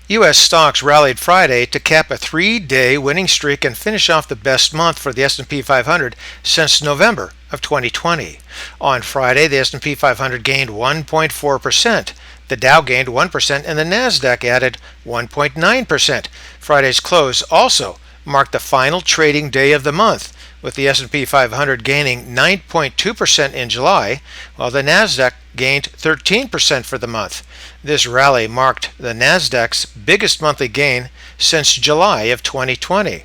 U.S. stocks rallied Friday to cap a three-day winning streak and finish off the best month for the S&P 500 since November of 2020. On Friday, the S&P 500 gained 1.4%. The Dow gained 1% and the Nasdaq added 1.9%. Friday's close also marked the final trading day of the month, with the S&P 500 gaining 9.2% in July, while the Nasdaq gained 13% for the month. This rally marked the Nasdaq's biggest monthly gain since July of 2020.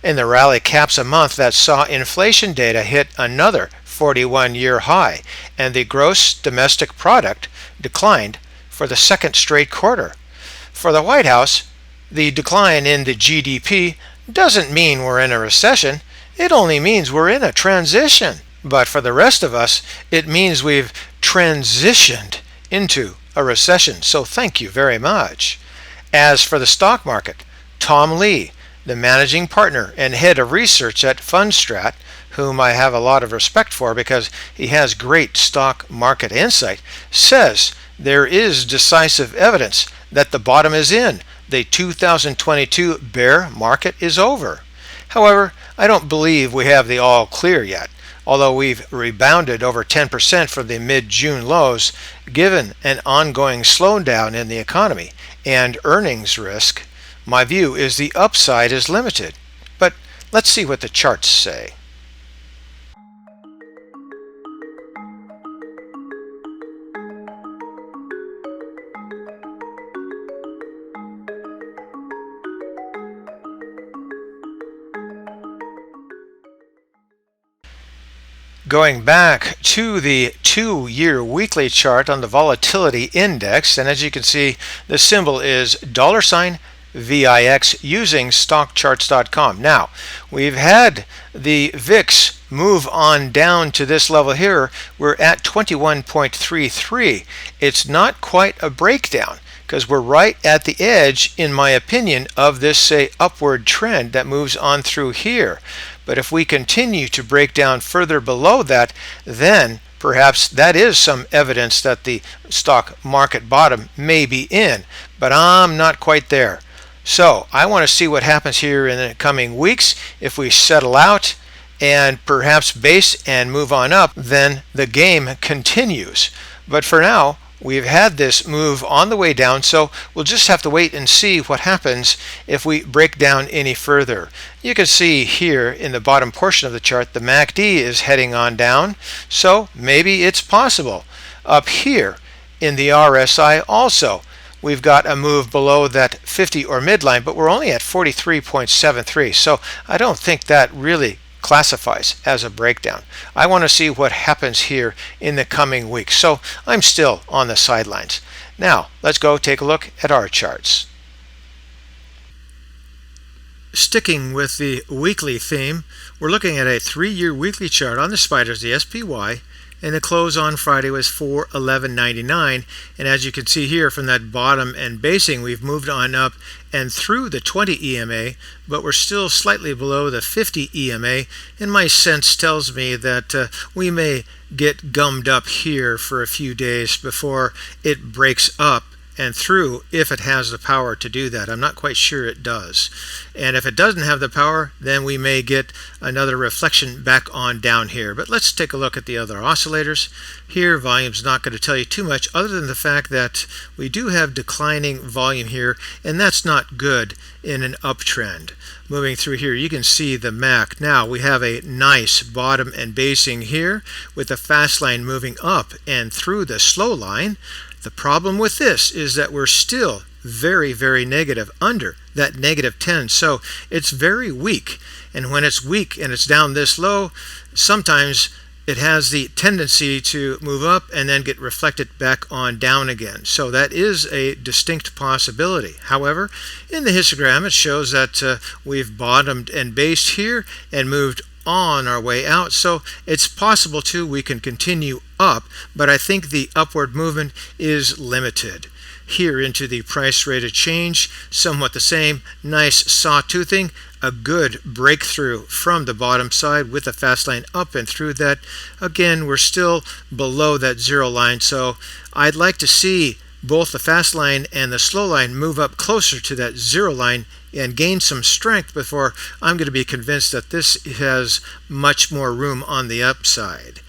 And the rally caps a month that saw inflation data hit another 41-year high, and the gross domestic product declined for the second straight quarter. For the White House, the decline in the GDP doesn't mean we're in a recession. It only means we're in a transition. But for the rest of us, it means we've transitioned into a recession. So thank you very much. As for the stock market, Tom Lee, the managing partner and head of research at Fundstrat, whom I have a lot of respect for because he has great stock market insight, says there is decisive evidence that the bottom is in. The 2022 bear market is over. However, I don't believe we have the all clear yet. Although we've rebounded over 10% from the mid-June lows, given an ongoing slowdown in the economy and earnings risk, my view is the upside is limited. But let's see what the charts say. Going back to the 2-year weekly chart on the volatility index, and as you can see, the symbol is $VIX using stockcharts.com. Now, we've had the VIX move on down to this level here. We're at 21.33. It's not quite a breakdown, because we're right at the edge, in my opinion, of this, say, upward trend that moves on through here. But if we continue to break down further below that, then perhaps that is some evidence that the stock market bottom may be in. But I'm not quite there. So I want to see what happens here in the coming weeks. If we settle out and perhaps base and move on up, then the game continues. But for now, we've had this move on the way down, so we'll just have to wait and see what happens if we break down any further. You can see here in the bottom portion of the chart, the MACD is heading on down, so maybe it's possible. Up here in the RSI also, we've got a move below that 50 or midline, but we're only at 43.73, so I don't think that really classifies as a breakdown. I want to see what happens here in the coming weeks. So I'm still on the sidelines. Now, let's go take a look at our charts. Sticking with the weekly theme, we're looking at a 3-year weekly chart on the spiders, the SPY, and the close on Friday was 411.99, and as you can see here from that bottom and basing, we've moved on up and through the 20 EMA, but we're still slightly below the 50 EMA, and my sense tells me that we may get gummed up here for a few days before it breaks up and through, if it has the power to do that. I'm not quite sure it does. And if it doesn't have the power, then we may get another reflection back on down here. But let's take a look at the other oscillators. Here, volume's not going to tell you too much other than the fact that we do have declining volume here, and that's not good in an uptrend. Moving through here, you can see the MAC. Now we have a nice bottom and basing here with the fast line moving up and through the slow line. The problem with this is that we're still very, very negative, under that -10. So it's very weak. And when it's weak and it's down this low, sometimes it has the tendency to move up and then get reflected back on down again. So that is a distinct possibility. However, in the histogram, it shows that we've bottomed and based here and moved on our way out, so it's possible too we can continue up, but I think the upward movement is limited. Here into the price rate of change, somewhat the same, nice sawtoothing, a good breakthrough from the bottom side with a fast line up and through that. Again, we're still below that zero line, so I'd like to see both the fast line and the slow line move up closer to that zero line and gain some strength before I'm going to be convinced that this has much more room on the upside.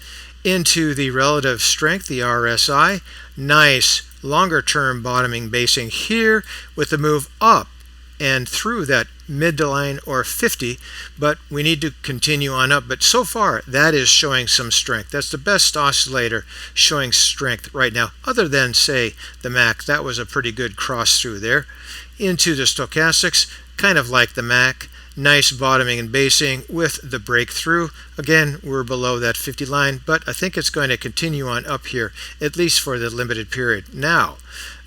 Into the relative strength, the RSI, nice longer term bottoming basing here with the move up and through that midline or 50, but we need to continue on up. But so far that is showing some strength. That's the best oscillator showing strength right now, other than say the MAC. That was a pretty good cross through there. Into the stochastics, kind of like the MAC, nice bottoming and basing with the breakthrough. Again, we're below that 50 line, but I think it's going to continue on up here, at least for the limited period. Now,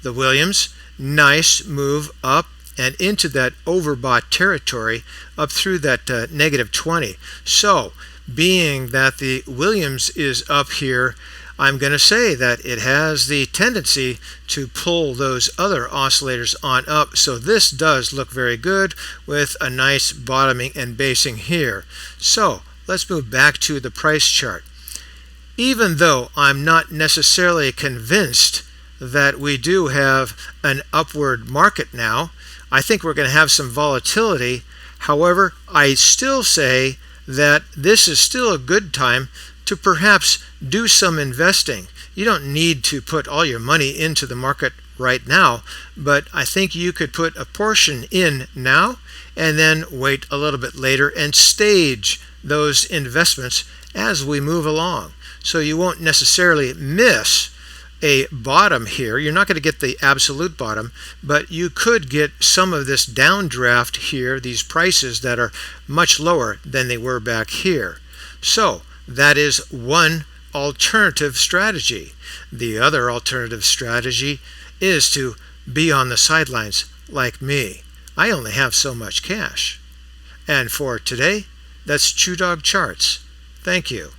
the Williams, nice move up and into that overbought territory up through that negative 20. So, being that the Williams is up here, I'm going to say that it has the tendency to pull those other oscillators on up. So this does look very good with a nice bottoming and basing here. So let's move back to the price chart. Even though I'm not necessarily convinced that we do have an upward market now, I think we're going to have some volatility. However, I still say that this is still a good time to perhaps do some investing. You don't need to put all your money into the market right now, but I think you could put a portion in now and then wait a little bit later and stage those investments as we move along. So you won't necessarily miss a bottom here. You're not going to get the absolute bottom, but you could get some of this downdraft here, these prices that are much lower than they were back here. So that is one alternative strategy. The other alternative strategy is to be on the sidelines like me. I only have so much cash. And for today, that's ChewDog Charts. Thank you.